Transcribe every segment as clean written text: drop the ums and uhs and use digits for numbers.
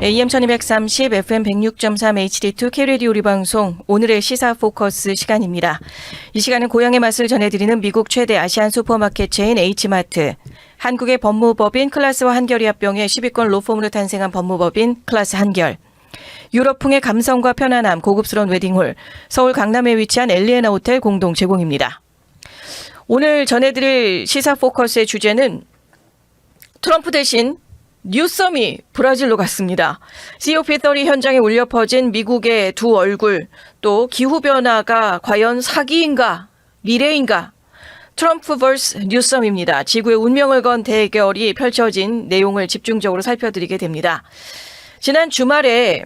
AM 1230, FM 106.3 HD2 K-Radio 우리 방송 오늘의 시사 포커스 시간입니다. 이 시간은 고향의 맛을 전해드리는 미국 최대 아시안 슈퍼마켓 체인 H마트, 한국의 법무법인 클라스와 한결이 합병해 10위권 로펌으로 탄생한 법무법인 클라스 한결, 유럽풍의 감성과 편안함, 고급스러운 웨딩홀, 서울 강남에 위치한 엘리에나 호텔 공동 제공입니다. 오늘 전해드릴 시사 포커스의 주제는 트럼프 대신 뉴섬이 브라질로 갔습니다. COP30 현장에 울려 퍼진 미국의 두 얼굴, 또 기후변화가 과연 사기인가 미래인가, 트럼프 vs 뉴섬입니다. 지구의 운명을 건 대결이 펼쳐진 내용을 집중적으로 살펴드리게 됩니다. 지난 주말에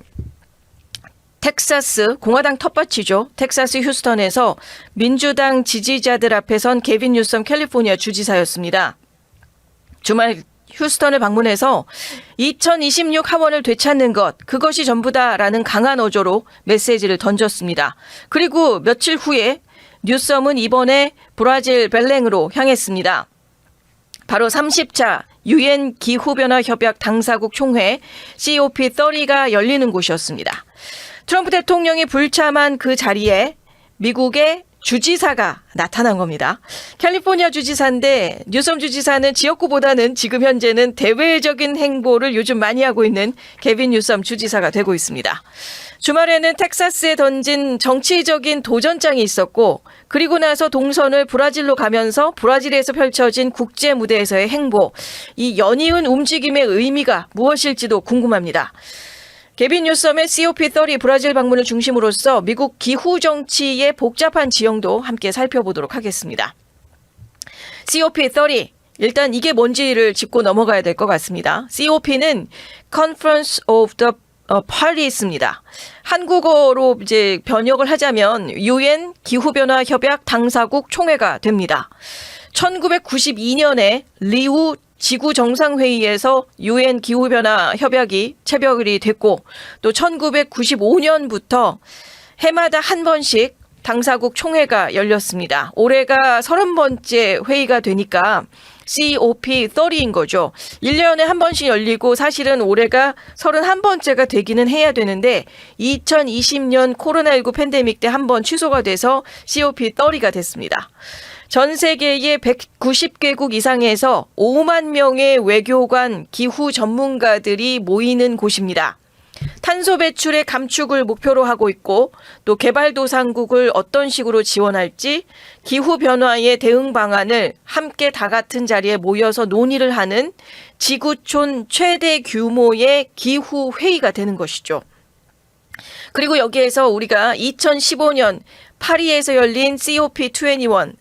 텍사스, 공화당 텃밭이죠. 텍사스 휴스턴에서 민주당 지지자들 앞에 선 게빈 뉴섬 캘리포니아 주지사였습니다. 주말 휴스턴을 방문해서 2026 하원을 되찾는 것, 그것이 전부다라는 강한 어조로 메시지를 던졌습니다. 그리고 며칠 후에 뉴섬은 이번에 브라질 벨랭으로 향했습니다. 바로 30차 UN 기후변화 협약 당사국 총회 COP30가 열리는 곳이었습니다. 트럼프 대통령이 불참한 그 자리에 미국의 주지사가 나타난 겁니다. 캘리포니아 주지사인데 뉴섬 주지사는 지역구보다는 지금 현재는 대외적인 행보를 요즘 많이 하고 있는 게빈 뉴섬 주지사가 되고 있습니다. 주말에는 텍사스에 던진 정치적인 도전장이 있었고, 그리고 나서 동선을 브라질로 가면서 브라질에서 펼쳐진 국제 무대에서의 행보, 이 연이은 움직임의 의미가 무엇일지도 궁금합니다. 게빈 뉴섬의 COP30 브라질 방문을 중심으로써 미국 기후 정치의 복잡한 지형도 함께 살펴보도록 하겠습니다. COP30, 일단 이게 뭔지를 짚고 넘어가야 될 것 같습니다. COP는 Conference of the Parties입니다. 한국어로 이제 번역을 하자면 UN 기후변화 협약 당사국 총회가 됩니다. 1992년에 리우 지구정상회의에서 UN 기후변화 협약이 체결이 됐고, 또 1995년부터 해마다 한 번씩 당사국 총회가 열렸습니다. 올해가 30번째 회의가 되니까 COP30인 거죠. 1년에 한 번씩 열리고 사실은 올해가 31번째가 되기는 해야 되는데 2020년 코로나19 팬데믹 때 한 번 취소가 돼서 COP30가 됐습니다. 전 세계의 190개국 이상에서 5만 명의 외교관, 기후 전문가들이 모이는 곳입니다. 탄소 배출의 감축을 목표로 하고 있고, 또 개발도상국을 어떤 식으로 지원할지, 기후변화의 대응 방안을 함께 다 같은 자리에 모여서 논의를 하는 지구촌 최대 규모의 기후회의가 되는 것이죠. 그리고 여기에서 우리가 2015년 파리에서 열린 COP21,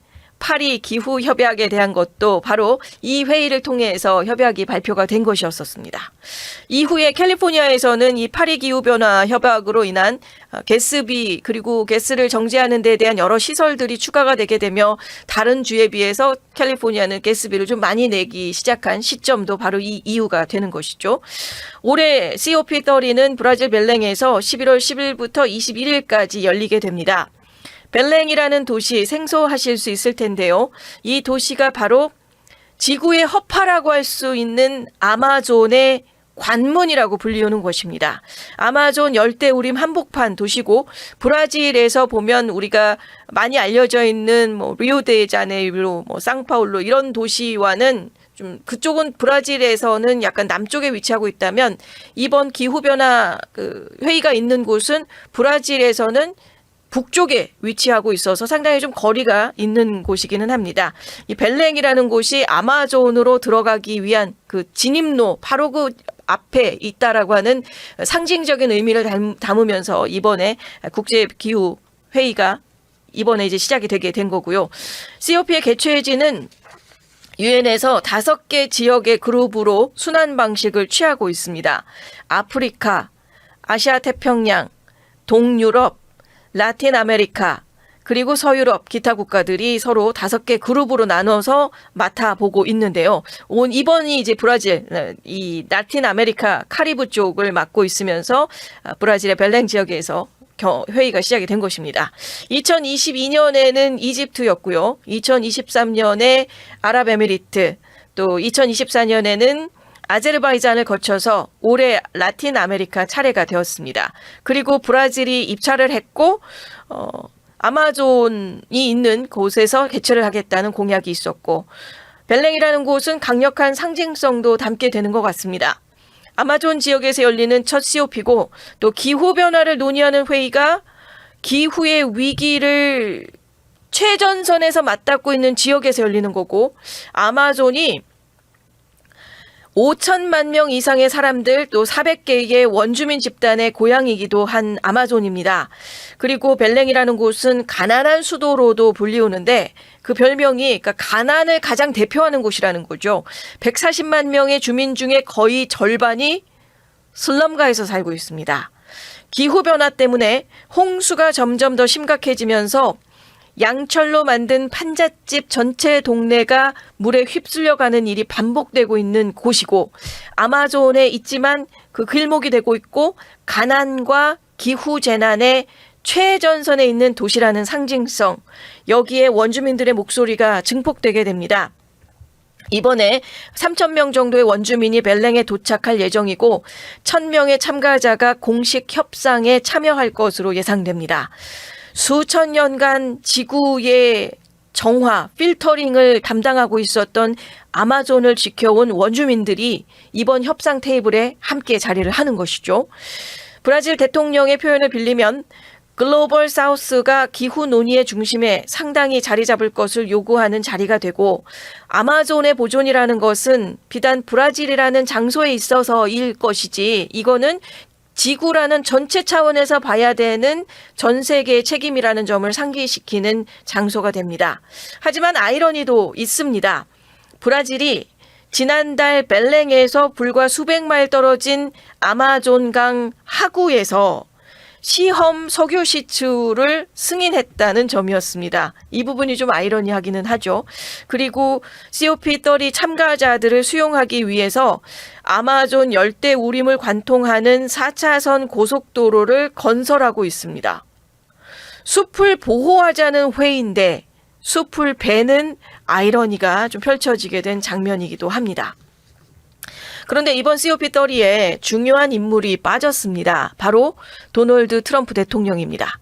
파리 기후 협약에 대한 것도 바로 이 회의를 통해서 협약이 발표가 된 것이었습니다. 이후에 캘리포니아에서는 이 파리 기후 변화 협약으로 인한 가스비, 그리고 가스를 정제하는 데 대한 여러 시설들이 추가가 되게 되며 다른 주에 비해서 캘리포니아는 가스비를 좀 많이 내기 시작한 시점도 바로 이 이유가 되는 것이죠. 올해 COP30는 브라질 벨랭에서 11월 10일부터 21일까지 열리게 됩니다. 벨랭이라는 도시 생소하실 수 있을 텐데요. 이 도시가 바로 지구의 허파라고 할 수 있는 아마존의 관문이라고 불리우는 곳입니다. 아마존 열대우림 한복판 도시고, 브라질에서 보면 우리가 많이 알려져 있는 리오데자네이루, 상파울루 이런 도시와는 좀 그쪽은 브라질에서는 약간 남쪽에 위치하고 있다면, 이번 기후변화 회의가 있는 곳은 브라질에서는 북쪽에 위치하고 있어서 상당히 좀 거리가 있는 곳이기는 합니다. 이 벨랭이라는 곳이 아마존으로 들어가기 위한 그 진입로, 바로 그 앞에 있다라고 하는 상징적인 의미를 담으면서 이번에 국제기후회의가 이번에 이제 시작이 되게 된 거고요. COP의 개최지는 유엔에서 5개 지역의 그룹으로 순환 방식을 취하고 있습니다. 아프리카, 아시아 태평양, 동유럽, 라틴 아메리카, 그리고 서유럽 기타 국가들이 서로 5개 그룹으로 나눠서 맡아보고 있는데요. 이번이 이제 브라질, 이 라틴 아메리카 카리브 쪽을 맡고 있으면서 브라질의 벨랭 지역에서 회의가 시작이 된 것입니다. 2022년에는 이집트였고요. 2023년에 아랍에미리트, 또 2024년에는 아제르바이잔을 거쳐서 올해 라틴 아메리카 차례가 되었습니다. 그리고 브라질이 입찰을 했고 아마존이 있는 곳에서 개최를 하겠다는 공약이 있었고 벨랭이라는 곳은 강력한 상징성도 담게 되는 것 같습니다. 아마존 지역에서 열리는 첫 COP고 또 기후변화를 논의하는 회의가 기후의 위기를 최전선에서 맞닿고 있는 지역에서 열리는 거고 아마존이 5천만 명 이상의 사람들 또 400개의 원주민 집단의 고향이기도 한 아마존입니다. 그리고 벨랭이라는 곳은 가난한 수도로도 불리우는데 그 별명이 그러니까 가난을 가장 대표하는 곳이라는 거죠. 140만 명의 주민 중에 거의 절반이 슬럼가에서 살고 있습니다. 기후변화 때문에 홍수가 점점 더 심각해지면서 양철로 만든 판잣집 전체 동네가 물에 휩쓸려가는 일이 반복되고 있는 곳이고 아마존에 있지만 그 길목이 되고 있고 가난과 기후재난의 최전선에 있는 도시라는 상징성, 여기에 원주민들의 목소리가 증폭되게 됩니다. 이번에 3,000명 정도의 원주민이 벨랭에 도착할 예정이고 1,000명의 참가자가 공식 협상에 참여할 것으로 예상됩니다. 수천 년간 지구의 정화, 필터링을 담당하고 있었던 아마존을 지켜온 원주민들이 이번 협상 테이블에 함께 자리를 하는 것이죠. 브라질 대통령의 표현을 빌리면 글로벌 사우스가 기후 논의의 중심에 상당히 자리 잡을 것을 요구하는 자리가 되고 아마존의 보존이라는 것은 비단 브라질이라는 장소에 있어서일 것이지 이거는 지구라는 전체 차원에서 봐야 되는 전 세계의 책임이라는 점을 상기시키는 장소가 됩니다. 하지만 아이러니도 있습니다. 브라질이 지난달 벨랭에서 불과 수백 마일 떨어진 아마존강 하구에서 시험 석유 시추를 승인했다는 점이었습니다. 이 부분이 좀 아이러니하기는 하죠. 그리고 COP30 참가자들을 수용하기 위해서 아마존 열대 우림을 관통하는 4차선 고속도로를 건설하고 있습니다. 숲을 보호하자는 회의인데 숲을 베는 아이러니가 좀 펼쳐지게 된 장면이기도 합니다. 그런데 이번 COP30에 중요한 인물이 빠졌습니다. 바로 도널드 트럼프 대통령입니다.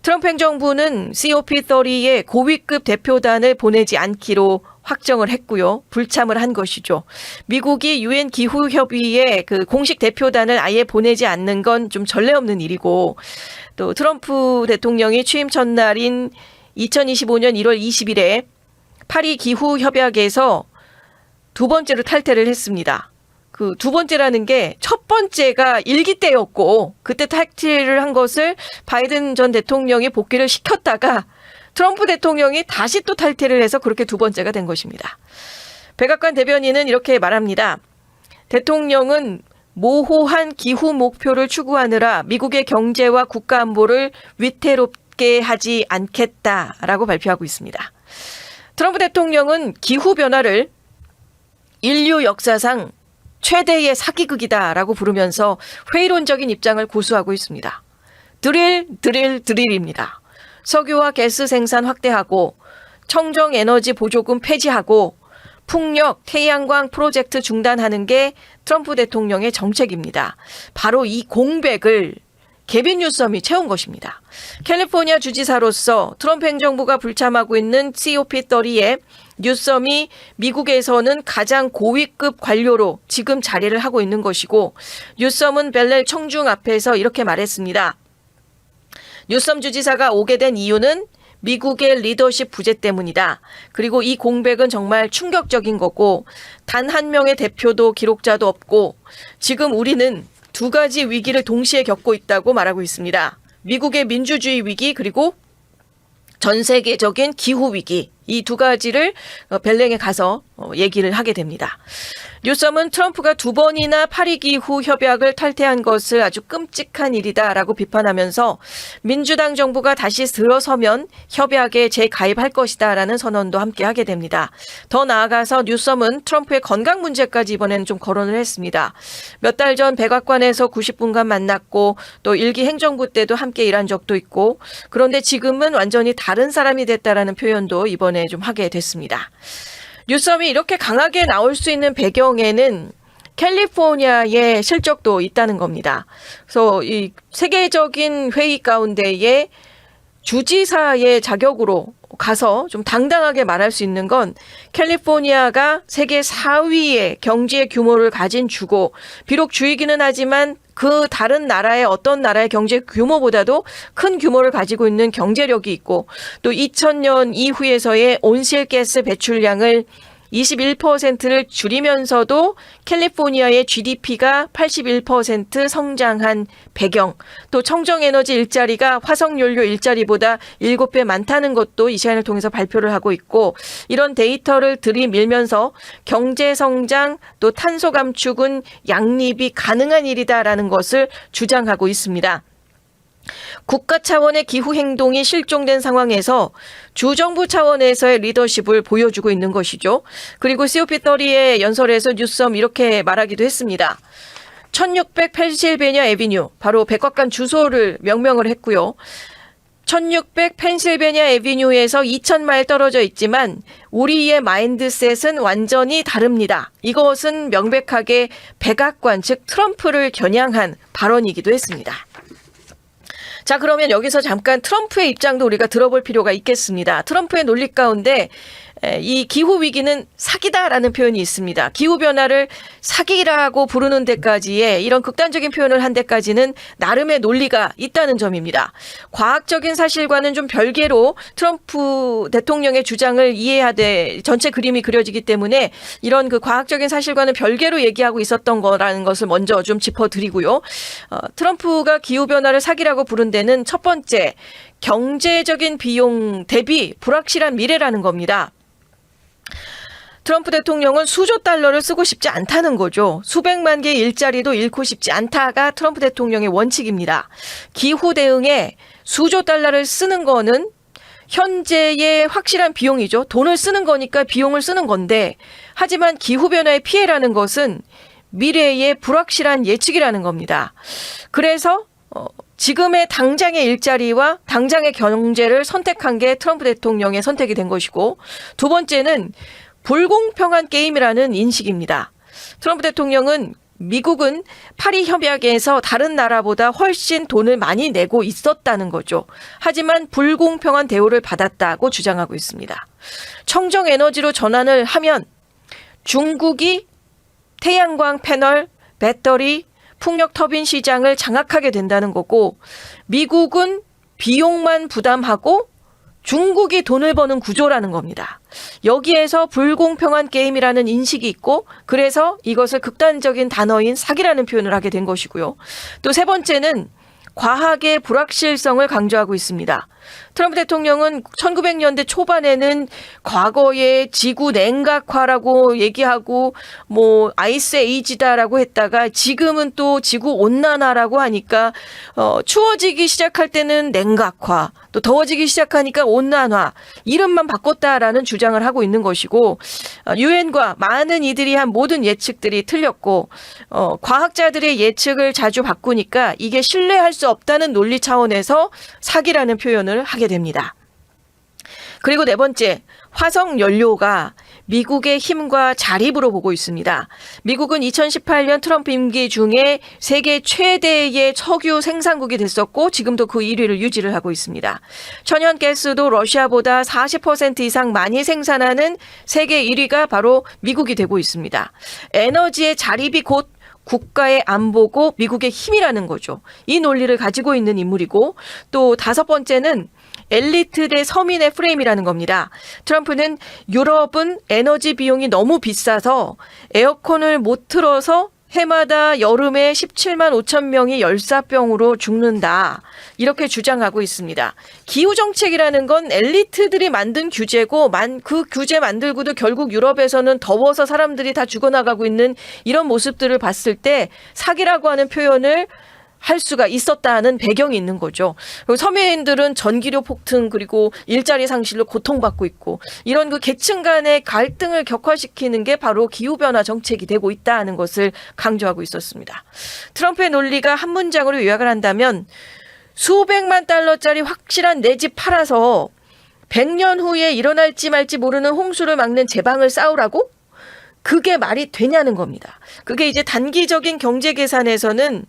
트럼프 행정부는 COP30에 고위급 대표단을 보내지 않기로 확정을 했고요. 불참을 한 것이죠. 미국이 유엔 기후협의회 그 공식 대표단을 아예 보내지 않는 건 좀 전례 없는 일이고 또 트럼프 대통령이 취임 첫날인 2025년 1월 20일에 파리 기후협약에서 두 번째로 탈퇴를 했습니다. 그 두 번째라는 게 첫 번째가 일기 때였고 그때 탈퇴를 한 것을 바이든 전 대통령이 복귀를 시켰다가 트럼프 대통령이 다시 또 탈퇴를 해서 그렇게 두 번째가 된 것입니다. 백악관 대변인은 이렇게 말합니다. 대통령은 모호한 기후 목표를 추구하느라 미국의 경제와 국가 안보를 위태롭게 하지 않겠다라고 발표하고 있습니다. 트럼프 대통령은 기후변화를 인류 역사상 최대의 사기극이다라고 부르면서 회의론적인 입장을 고수하고 있습니다. 드릴입니다. 석유와 가스 생산 확대하고 청정에너지 보조금 폐지하고 풍력, 태양광 프로젝트 중단하는 게 트럼프 대통령의 정책입니다. 바로 이 공백을 개빈 뉴섬이 채운 것입니다. 캘리포니아 주지사로서 트럼프 행정부가 불참하고 있는 COP30에 뉴섬이 미국에서는 가장 고위급 관료로 지금 자리를 하고 있는 것이고 뉴섬은 벨렐 청중 앞에서 이렇게 말했습니다. 뉴섬 주지사가 오게 된 이유는 미국의 리더십 부재 때문이다. 그리고 이 공백은 정말 충격적인 거고 단 한 명의 대표도 기록자도 없고 지금 우리는 두 가지 위기를 동시에 겪고 있다고 말하고 있습니다. 미국의 민주주의 위기 그리고 전 세계적인 기후 위기 이 두 가지를 벨랭에 가서 얘기를 하게 됩니다. 뉴섬은 트럼프가 두 번이나 파리 기후 협약을 탈퇴한 것을 아주 끔찍한 일이다라고 비판하면서 민주당 정부가 다시 들어서면 협약에 재가입할 것이다라는 선언도 함께 하게 됩니다. 더 나아가서 뉴섬은 트럼프의 건강 문제까지 이번에는 좀 거론을 했습니다. 몇 달 전 백악관에서 90분간 만났고 또 일기 행정부 때도 함께 일한 적도 있고 그런데 지금은 완전히 다른 사람이 됐다라는 표현도 이번에 좀 하게 됐습니다. 뉴섬이 이렇게 강하게 나올 수 있는 배경에는 캘리포니아의 실적도 있다는 겁니다. 그래서 이 세계적인 회의 가운데에 주지사의 자격으로 가서 좀 당당하게 말할 수 있는 건 캘리포니아가 세계 4위의 경제 규모를 가진 주고, 비록 주이기는 하지만 그 다른 나라의 어떤 나라의 경제 규모보다도 큰 규모를 가지고 있는 경제력이 있고, 또 2000년 이후에서의 온실가스 배출량을 21%를 줄이면서도 캘리포니아의 GDP가 81% 성장한 배경, 또 청정에너지 일자리가 화석연료 일자리보다 7배 많다는 것도 이 시간을 통해서 발표를 하고 있고, 이런 데이터를 들이밀면서 경제성장 또 탄소 감축은 양립이 가능한 일이다라는 것을 주장하고 있습니다. 국가 차원의 기후 행동이 실종된 상황에서 주정부 차원에서의 리더십을 보여주고 있는 것이죠. 그리고 COP30의 연설에서 뉴섬 이렇게 말하기도 했습니다. 1600 펜실베니아 애비뉴, 바로 백악관 주소를 명명을 했고요. 1600 펜실베니아 애비뉴에서 2000마일 떨어져 있지만 우리의 마인드셋은 완전히 다릅니다. 이것은 명백하게 백악관, 즉 트럼프를 겨냥한 발언이기도 했습니다. 자, 그러면 여기서 잠깐 트럼프의 입장도 우리가 들어볼 필요가 있겠습니다. 트럼프의 논리 가운데 이 기후위기는 사기다라는 표현이 있습니다. 기후변화를 사기라고 부르는 데까지의 이런 극단적인 표현을 한 데까지는 나름의 논리가 있다는 점입니다. 과학적인 사실과는 좀 별개로 트럼프 대통령의 주장을 이해하되 전체 그림이 그려지기 때문에 이런 그 과학적인 사실과는 별개로 얘기하고 있었던 거라는 것을 먼저 좀 짚어드리고요. 트럼프가 기후변화를 사기라고 부른 데는 첫 번째, 경제적인 비용 대비 불확실한 미래라는 겁니다. 트럼프 대통령은 수조 달러를 쓰고 싶지 않다는 거죠. 수백만 개의 일자리도 잃고 싶지 않다가 트럼프 대통령의 원칙입니다. 기후 대응에 수조 달러를 쓰는 거는 현재의 확실한 비용이죠. 돈을 쓰는 거니까 비용을 쓰는 건데, 하지만 기후변화의 피해라는 것은 미래의 불확실한 예측이라는 겁니다. 그래서 지금의 당장의 일자리와 당장의 경제를 선택한 게 트럼프 대통령의 선택이 된 것이고, 두 번째는 불공평한 게임이라는 인식입니다. 트럼프 대통령은 미국은 파리 협약에서 다른 나라보다 훨씬 돈을 많이 내고 있었다는 거죠. 하지만 불공평한 대우를 받았다고 주장하고 있습니다. 청정 에너지로 전환을 하면 중국이 태양광 패널, 배터리, 풍력 터빈 시장을 장악하게 된다는 거고, 미국은 비용만 부담하고 중국이 돈을 버는 구조라는 겁니다. 여기에서 불공평한 게임이라는 인식이 있고, 그래서 이것을 극단적인 단어인 사기라는 표현을 하게 된 것이고요. 또 세 번째는 과학의 불확실성을 강조하고 있습니다. 트럼프 대통령은 1900년대 초반에는 과거의 지구 냉각화라고 얘기하고 아이스 에이지다라고 했다가 지금은 또 지구 온난화라고 하니까 추워지기 시작할 때는 냉각화, 또 더워지기 시작하니까 온난화, 이름만 바꿨다라는 주장을 하고 있는 것이고, 유엔과 많은 이들이 한 모든 예측들이 틀렸고, 과학자들의 예측을 자주 바꾸니까 이게 신뢰할 수 없다는 논리 차원에서 사기라는 표현을 하게 됩니다. 그리고 네 번째, 화석 연료가 미국의 힘과 자립으로 보고 있습니다. 미국은 2018년 트럼프 임기 중에 세계 최대의 석유 생산국이 됐었고, 지금도 그 1위를 유지를 하고 있습니다. 천연가스도 러시아보다 40% 이상 많이 생산하는 세계 1위가 바로 미국이 되고 있습니다. 에너지의 자립이 곧 국가의 안보고 미국의 힘이라는 거죠. 이 논리를 가지고 있는 인물이고, 또 다섯 번째는 엘리트 대 서민의 프레임이라는 겁니다. 트럼프는 유럽은 에너지 비용이 너무 비싸서 에어컨을 못 틀어서 해마다 여름에 17만 5천 명이 열사병으로 죽는다, 이렇게 주장하고 있습니다. 기후정책이라는 건 엘리트들이 만든 규제고, 그 규제 만들고도 결국 유럽에서는 더워서 사람들이 다 죽어나가고 있는 이런 모습들을 봤을 때 사기라고 하는 표현을 할 수가 있었다는 배경이 있는 거죠. 그리고 서민들은 전기료 폭등, 그리고 일자리 상실로 고통받고 있고, 이런 그 계층 간의 갈등을 격화시키는 게 바로 기후변화 정책이 되고 있다는 것을 강조하고 있었습니다. 트럼프의 논리가 한 문장으로 요약을 한다면, 수백만 달러짜리 확실한 내 집 팔아서 100년 후에 일어날지 말지 모르는 홍수를 막는 제방을 쌓으라고? 그게 말이 되냐는 겁니다. 그게 이제 단기적인 경제 계산에서는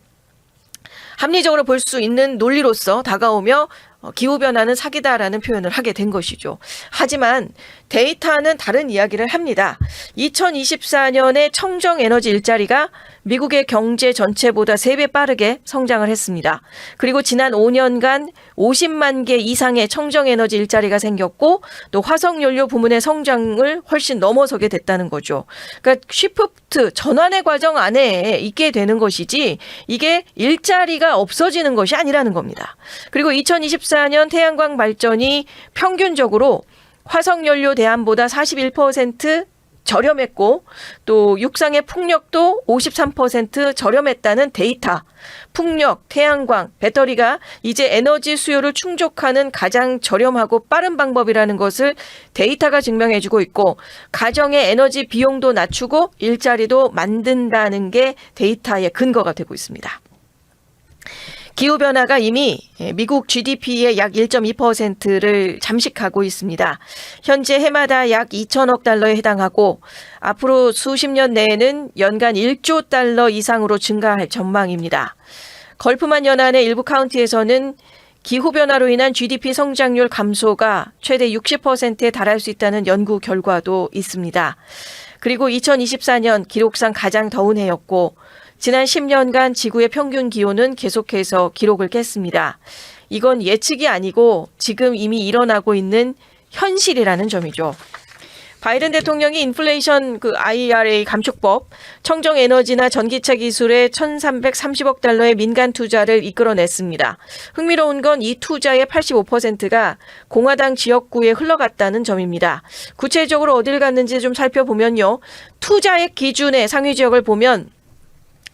합리적으로 볼 수 있는 논리로서 다가오며 기후변화는 사기다라는 표현을 하게 된 것이죠. 하지만 데이터는 다른 이야기를 합니다. 2024년에 청정에너지 일자리가 미국의 경제 전체보다 3배 빠르게 성장을 했습니다. 그리고 지난 5년간 50만 개 이상의 청정에너지 일자리가 생겼고 또 화석연료 부문의 성장을 훨씬 넘어서게 됐다는 거죠. 그러니까 쉬프트 전환의 과정 안에 있게 되는 것이지 이게 일자리가 없어지는 것이 아니라는 겁니다. 그리고 2024년 태양광 발전이 평균적으로 화석연료 대안보다 41% 저렴했고 또 육상의 풍력도 53% 저렴했다는 데이터. 풍력, 태양광, 배터리가 이제 에너지 수요를 충족하는 가장 저렴하고 빠른 방법이라는 것을 데이터가 증명해주고 있고 가정의 에너지 비용도 낮추고 일자리도 만든다는 게 데이터의 근거가 되고 있습니다. 기후변화가 이미 미국 GDP의 약 1.2%를 잠식하고 있습니다. 현재 해마다 약 2천억 달러에 해당하고 앞으로 수십 년 내에는 연간 1조 달러 이상으로 증가할 전망입니다. 걸프만 연안의 일부 카운티에서는 기후변화로 인한 GDP 성장률 감소가 최대 60%에 달할 수 있다는 연구 결과도 있습니다. 그리고 2024년 기록상 가장 더운 해였고 지난 10년간 지구의 평균 기온은 계속해서 기록을 깼습니다. 이건 예측이 아니고 지금 이미 일어나고 있는 현실이라는 점이죠. 바이든 대통령이 인플레이션 IRA 감축법, 청정에너지나 전기차 기술에 1,330억 달러의 민간 투자를 이끌어냈습니다. 흥미로운 건 이 투자의 85%가 공화당 지역구에 흘러갔다는 점입니다. 구체적으로 어딜 갔는지 좀 살펴보면요. 투자액 기준의 상위 지역을 보면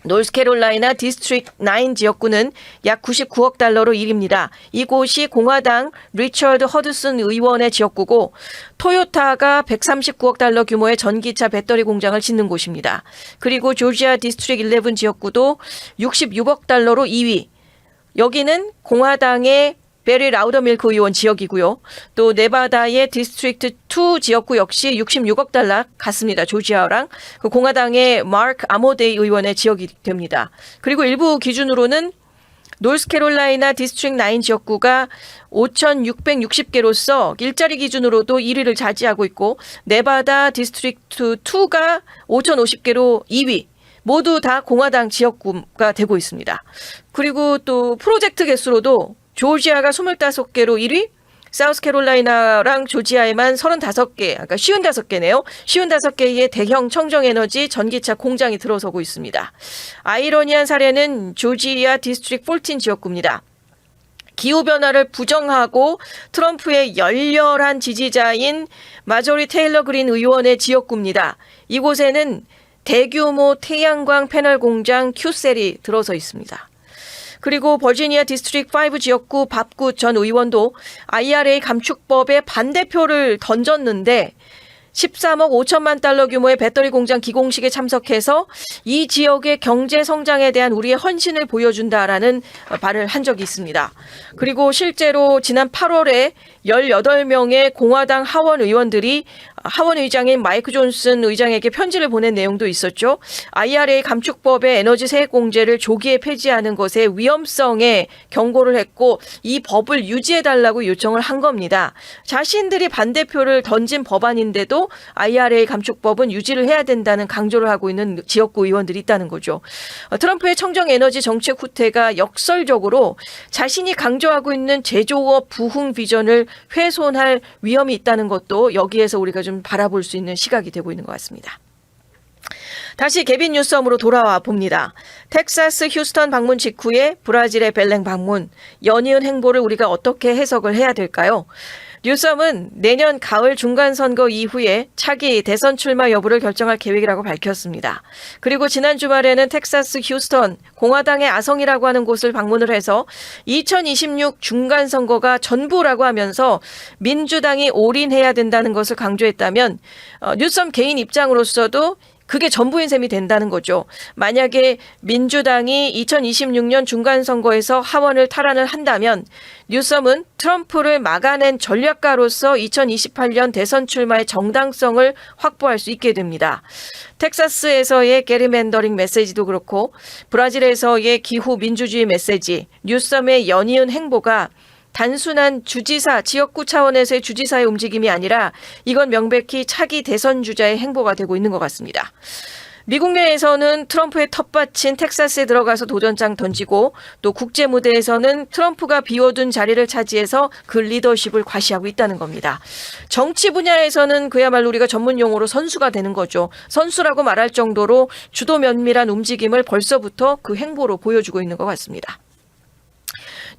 노스캐롤라이나 디스트릭트 9 지역구는 약 99억 달러로 1위입니다. 이곳이 공화당 리처드 허드슨 의원의 지역구고 토요타가 139억 달러 규모의 전기차 배터리 공장을 짓는 곳입니다. 그리고 조지아 디스트릭트 11 지역구도 66억 달러로 2위. 여기는 공화당의 베리 라우더밀크 의원 지역이고요. 또 네바다의 디스트릭트 2 지역구 역시 66억 달러 같습니다. 조지아랑 그 공화당의 마크 아모데이 의원의 지역이 됩니다. 그리고 일부 기준으로는 노스캐롤라이나 디스트릭트 9 지역구가 5,660개로서 일자리 기준으로도 1위를 차지하고 있고 네바다 디스트릭트 2가 5,050개로 2위. 모두 다 공화당 지역구가 되고 있습니다. 그리고 또 프로젝트 개수로도 조지아가 25개로 1위, 사우스캐롤라이나랑 조지아에만 35개, 그러니까 55개네요. 55개의 대형 청정에너지 전기차 공장이 들어서고 있습니다. 아이러니한 사례는 조지아 디스트릭트 14 지역구입니다. 기후변화를 부정하고 트럼프의 열렬한 지지자인 마조리 테일러 그린 의원의 지역구입니다. 이곳에는 대규모 태양광 패널 공장 큐셀이 들어서 있습니다. 그리고 버지니아 디스트릭트 5 지역구 밥굿 전 의원도 IRA 감축법에 반대표를 던졌는데 13억 5천만 달러 규모의 배터리 공장 기공식에 참석해서 이 지역의 경제 성장에 대한 우리의 헌신을 보여준다라는 말을 한 적이 있습니다. 그리고 실제로 지난 8월에 18명의 공화당 하원 의원들이 하원 의장인 마이크 존슨 의장에게 편지를 보낸 내용도 있었죠. IRA 감축법의 에너지 세액 공제를 조기에 폐지하는 것의 위험성에 경고를 했고 이 법을 유지해달라고 요청을 한 겁니다. 자신들이 반대표를 던진 법안인데도 IRA 감축법은 유지를 해야 된다는 강조를 하고 있는 지역구 의원들이 있다는 거죠. 트럼프의 청정에너지 정책 후퇴가 역설적으로 자신이 강조하고 있는 제조업 부흥 비전을 훼손할 위험이 있다는 것도 여기에서 우리가 좀 바라볼 수 있는 시각이 되고 있는 것 같습니다. 다시 개빈 뉴스홈으로 돌아와 봅니다. 텍사스 휴스턴 방문 직후에 브라질의 벨랭 방문, 연이은 행보를 우리가 어떻게 해석을 해야 될까요? 뉴섬은 내년 가을 중간선거 이후에 차기 대선 출마 여부를 결정할 계획이라고 밝혔습니다. 그리고 지난 주말에는 텍사스 휴스턴 공화당의 아성이라고 하는 곳을 방문을 해서 2026 중간선거가 전부라고 하면서 민주당이 올인해야 된다는 것을 강조했다면 뉴섬 개인 입장으로서도 그게 전부인 셈이 된다는 거죠. 만약에 민주당이 2026년 중간선거에서 하원을 탈환을 한다면 뉴섬은 트럼프를 막아낸 전략가로서 2028년 대선 출마의 정당성을 확보할 수 있게 됩니다. 텍사스에서의 게리맨더링 메시지도 그렇고 브라질에서의 기후 민주주의 메시지, 뉴섬의 연이은 행보가 단순한 주지사, 지역구 차원에서의 주지사의 움직임이 아니라 이건 명백히 차기 대선 주자의 행보가 되고 있는 것 같습니다. 미국 내에서는 트럼프의 텃밭인 텍사스에 들어가서 도전장 던지고 또 국제 무대에서는 트럼프가 비워둔 자리를 차지해서 그 리더십을 과시하고 있다는 겁니다. 정치 분야에서는 그야말로 우리가 전문 용어로 선수가 되는 거죠. 선수라고 말할 정도로 주도 면밀한 움직임을 벌써부터 그 행보로 보여주고 있는 것 같습니다.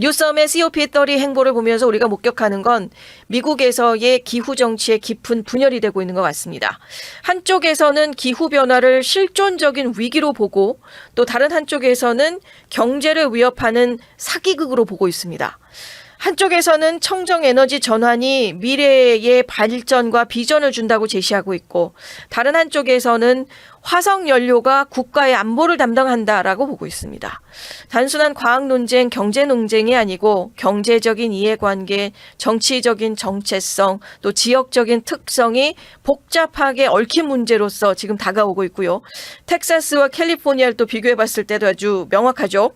뉴섬의 COP30 행보를 보면서 우리가 목격하는 건 미국에서의 기후 정치의 깊은 분열이 되고 있는 것 같습니다. 한쪽에서는 기후변화를 실존적인 위기로 보고 또 다른 한쪽에서는 경제를 위협하는 사기극으로 보고 있습니다. 한쪽에서는 청정에너지 전환이 미래의 발전과 비전을 준다고 제시하고 있고 다른 한쪽에서는 화석연료가 국가의 안보를 담당한다라고 보고 있습니다. 단순한 과학 논쟁, 경제 논쟁이 아니고 경제적인 이해관계, 정치적인 정체성, 또 지역적인 특성이 복잡하게 얽힌 문제로서 지금 다가오고 있고요. 텍사스와 캘리포니아를 또 비교해 봤을 때도 아주 명확하죠.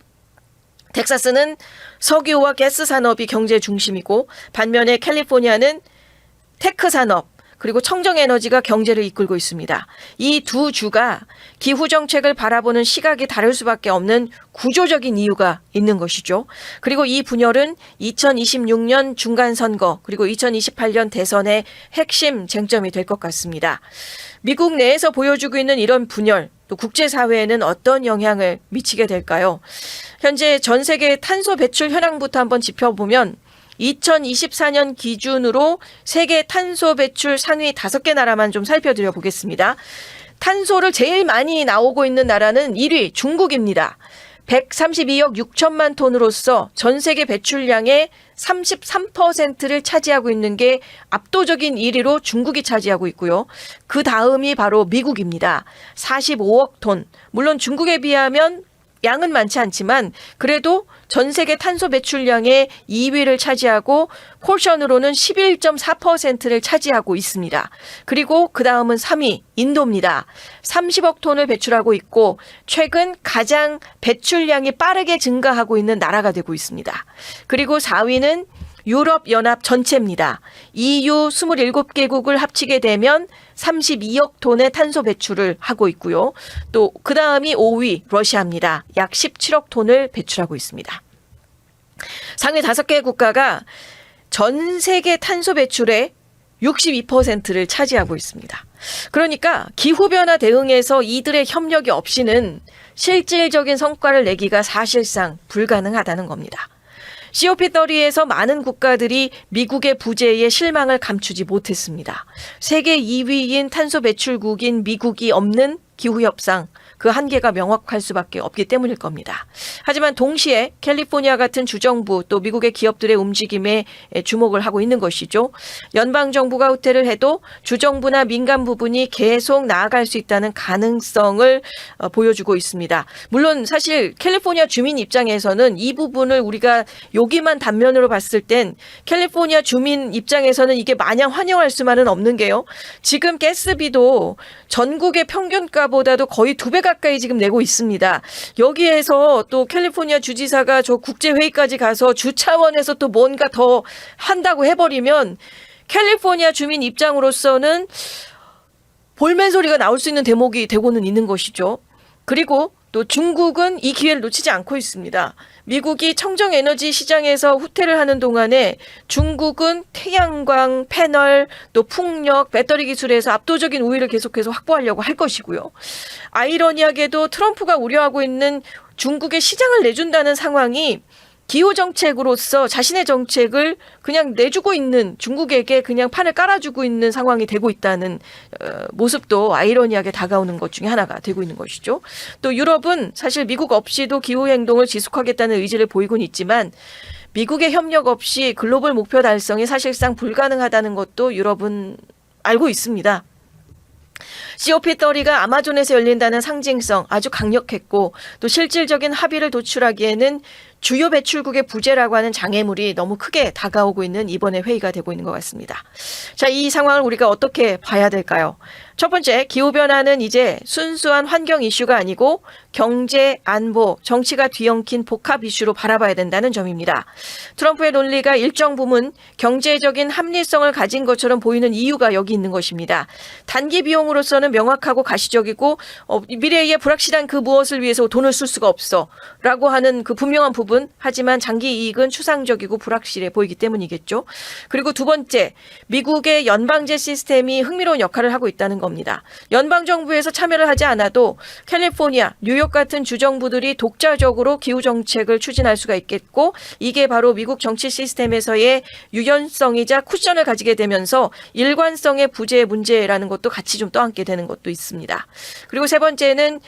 텍사스는 석유와 가스 산업이 경제 중심이고 반면에 캘리포니아는 테크 산업 그리고 청정에너지가 경제를 이끌고 있습니다. 이 두 주가 기후정책을 바라보는 시각이 다를 수밖에 없는 구조적인 이유가 있는 것이죠. 그리고 이 분열은 2026년 중간선거 그리고 2028년 대선의 핵심 쟁점이 될 것 같습니다. 미국 내에서 보여주고 있는 이런 분열 또 국제사회에는 어떤 영향을 미치게 될까요? 현재 전 세계 탄소 배출 현황부터 한번 짚어보면 2024년 기준으로 세계 탄소 배출 상위 5개 나라만 좀 살펴드려 보겠습니다. 탄소를 제일 많이 나오고 있는 나라는 1위 중국입니다. 132억 6천만 톤으로서 전 세계 배출량의 33%를 차지하고 있는 게 압도적인 1위로 중국이 차지하고 있고요. 그 다음이 바로 미국입니다. 45억 톤. 물론 중국에 비하면 양은 많지 않지만 그래도 전 세계 탄소 배출량의 2위를 차지하고 포션으로는 11.4%를 차지하고 있습니다. 그리고 그 다음은 3위 인도입니다. 30억 톤을 배출하고 있고 최근 가장 배출량이 빠르게 증가하고 있는 나라가 되고 있습니다. 그리고 4위는 유럽연합 전체입니다. EU 27개국을 합치게 되면 32억 톤의 탄소 배출을 하고 있고요. 또 그 다음이 5위 러시아입니다. 약 17억 톤을 배출하고 있습니다. 상위 5개 국가가 전 세계 탄소 배출의 62%를 차지하고 있습니다. 그러니까 기후변화 대응에서 이들의 협력이 없이는 실질적인 성과를 내기가 사실상 불가능하다는 겁니다. COP30에서 많은 국가들이 미국의 부재에 실망을 감추지 못했습니다. 세계 2위인 탄소 배출국인 미국이 없는 기후협상, 그 한계가 명확할 수밖에 없기 때문일 겁니다. 하지만 동시에 캘리포니아 같은 주정부 또 미국의 기업들의 움직임에 주목을 하고 있는 것이죠. 연방정부가 후퇴를 해도 주정부나 민간 부분이 계속 나아갈 수 있다는 가능성을 보여주고 있습니다. 물론 사실 캘리포니아 주민 입장에서는 이 부분을 우리가 여기만 단면으로 봤을 땐 캘리포니아 주민 입장에서는 이게 마냥 환영할 수만은 없는 게요. 지금 가스비도 전국의 평균가보다도 거의 2배 가까이 지금 내고 있습니다. 여기에서 또 캘리포니아 주지사가 저 국제회의까지 가서 주 차원에서 또 뭔가 더 한다고 해버리면 캘리포니아 주민 입장으로서는 볼멘 소리가 나올 수 있는 대목이 되고는 있는 것이죠. 그리고 또 중국은 이 기회를 놓치지 않고 있습니다. 미국이 청정에너지 시장에서 후퇴를 하는 동안에 중국은 태양광, 패널, 또 풍력, 배터리 기술에서 압도적인 우위를 계속해서 확보하려고 할 것이고요. 아이러니하게도 트럼프가 우려하고 있는 중국의 시장을 내준다는 상황이 기후정책으로서 자신의 정책을 그냥 내주고 있는 중국에게 그냥 판을 깔아주고 있는 상황이 되고 있다는 모습도 아이러니하게 다가오는 것 중에 하나가 되고 있는 것이죠. 또 유럽은 사실 미국 없이도 기후행동을 지속하겠다는 의지를 보이곤 있지만 미국의 협력 없이 글로벌 목표 달성이 사실상 불가능하다는 것도 유럽은 알고 있습니다. COP30가 아마존에서 열린다는 상징성 아주 강력했고 또 실질적인 합의를 도출하기에는 주요 배출국의 부재라고 하는 장애물이 너무 크게 다가오고 있는 이번의 회의가 되고 있는 것 같습니다. 자, 이 상황을 우리가 어떻게 봐야 될까요? 첫 번째, 기후변화는 이제 순수한 환경 이슈가 아니고 경제, 안보, 정치가 뒤엉킨 복합 이슈로 바라봐야 된다는 점입니다. 트럼프의 논리가 일정 부분 경제적인 합리성을 가진 것처럼 보이는 이유가 여기 있는 것입니다. 단기 비용으로서는 명확하고 가시적이고 미래에 불확실한 그 무엇을 위해서 돈을 쓸 수가 없어 라고 하는 그 분명한 부분, 하지만 장기 이익은 추상적이고 불확실해 보이기 때문이겠죠. 그리고 두 번째, 미국의 연방제 시스템이 흥미로운 역할을 하고 있다는 겁니다. 연방정부에서 참여를 하지 않아도 캘리포니아, 뉴욕 같은 주정부들이 독자적으로 기후정책을 추진할 수가 있겠고 이게 바로 미국 정치 시스템에서의 유연성이자 쿠션을 가지게 되면서 일관성의 부재 문제라는 것도 같이 좀 떠안게 되는 것도 있습니다. 그리고 세 번째는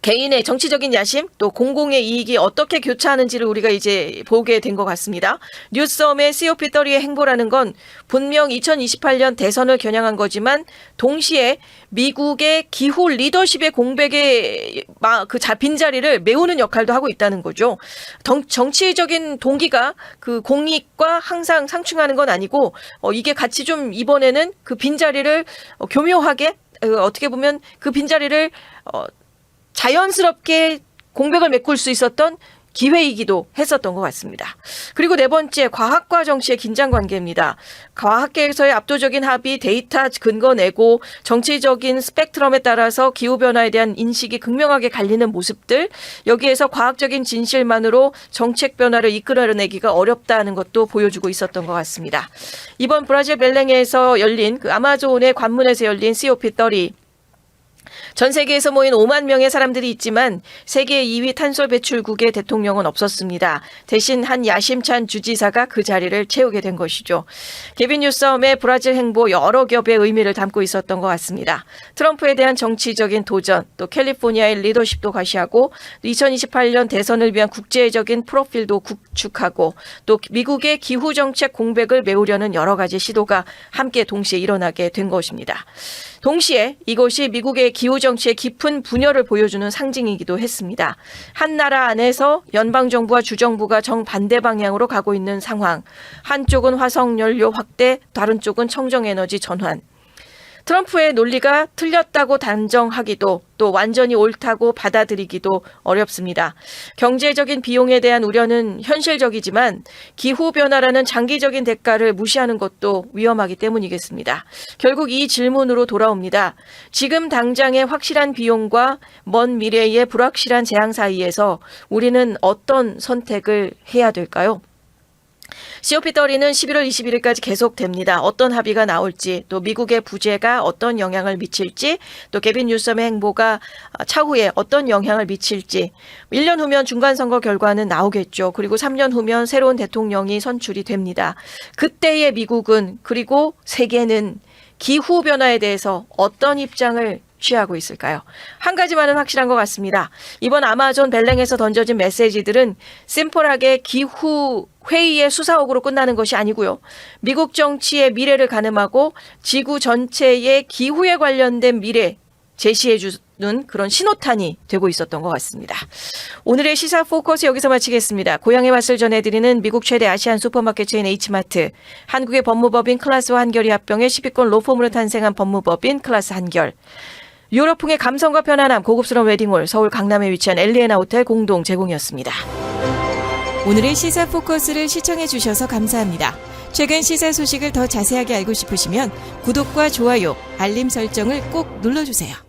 개인의 정치적인 야심 또 공공의 이익이 어떻게 교차하는지를 우리가 이제 보게 된 것 같습니다. 뉴섬의 COP30의 행보라는 건 분명 2028년 대선을 겨냥한 거지만 동시에 미국의 기후 리더십의 공백의 그 빈자리를 메우는 역할도 하고 있다는 거죠. 정치적인 동기가 그 공익과 항상 상충하는 건 아니고 이게 같이 좀 이번에는 그 빈자리를 교묘하게 어떻게 보면 그 빈자리를 자연스럽게 공백을 메꿀 수 있었던 기회이기도 했었던 것 같습니다. 그리고 네 번째, 과학과 정치의 긴장 관계입니다. 과학계에서의 압도적인 합의, 데이터 근거 내고 정치적인 스펙트럼에 따라서 기후변화에 대한 인식이 극명하게 갈리는 모습들, 여기에서 과학적인 진실만으로 정책 변화를 이끌어내기가 어렵다는 것도 보여주고 있었던 것 같습니다. 이번 브라질 벨랭에서 열린 그 아마존의 관문에서 열린 COP30, 전 세계에서 모인 5만 명의 사람들이 있지만 세계 2위 탄소 배출국의 대통령은 없었습니다. 대신 한 야심찬 주지사가 그 자리를 채우게 된 것이죠. 게빈 뉴섬의 브라질 행보 여러 겹의 의미를 담고 있었던 것 같습니다. 트럼프에 대한 정치적인 도전, 또 캘리포니아의 리더십도 과시하고 2028년 대선을 위한 국제적인 프로필도 구축하고 또 미국의 기후정책 공백을 메우려는 여러 가지 시도가 함께 동시에 일어나게 된 것입니다. 동시에 이것이 미국의 기후정치의 깊은 분열을 보여주는 상징이기도 했습니다. 한 나라 안에서 연방정부와 주정부가 정반대 방향으로 가고 있는 상황. 한쪽은 화석연료 확대, 다른 쪽은 청정에너지 전환. 트럼프의 논리가 틀렸다고 단정하기도 또 완전히 옳다고 받아들이기도 어렵습니다. 경제적인 비용에 대한 우려는 현실적이지만 기후변화라는 장기적인 대가를 무시하는 것도 위험하기 때문이겠습니다. 결국 이 질문으로 돌아옵니다. 지금 당장의 확실한 비용과 먼 미래의 불확실한 재앙 사이에서 우리는 어떤 선택을 해야 될까요? COP30는 11월 21일까지 계속됩니다. 어떤 합의가 나올지, 또 미국의 부재가 어떤 영향을 미칠지, 또 게빈 뉴섬의 행보가 차후에 어떤 영향을 미칠지, 1년 후면 중간선거 결과는 나오겠죠. 그리고 3년 후면 새로운 대통령이 선출이 됩니다. 그때의 미국은 그리고 세계는 기후변화에 대해서 어떤 입장을 취하고 있을까요? 한 가지만은 확실한 것 같습니다. 이번 아마존 벨랭에서 던져진 메시지들은 심플하게 기후 회의의 수사옥으로 끝나는 것이 아니고요. 미국 정치의 미래를 가늠하고 지구 전체의 기후에 관련된 미래 제시해주는 그런 신호탄이 되고 있었던 것 같습니다. 오늘의 시사 포커스 여기서 마치겠습니다. 고향의 맛을 전해드리는 미국 최대 아시안 슈퍼마켓 체인 H마트, 한국의 법무법인 클라스와 한결이 합병해 10위권 로펌으로 탄생한 법무법인 클라스 한결, 유럽풍의 감성과 편안함 고급스러운 웨딩홀 서울 강남에 위치한 엘리에나 호텔 공동 제공이었습니다. 오늘의 시사 포커스를 시청해 주셔서 감사합니다. 최근 시사 소식을 더 자세하게 알고 싶으시면 구독과 좋아요, 알림 설정을 꼭 눌러주세요.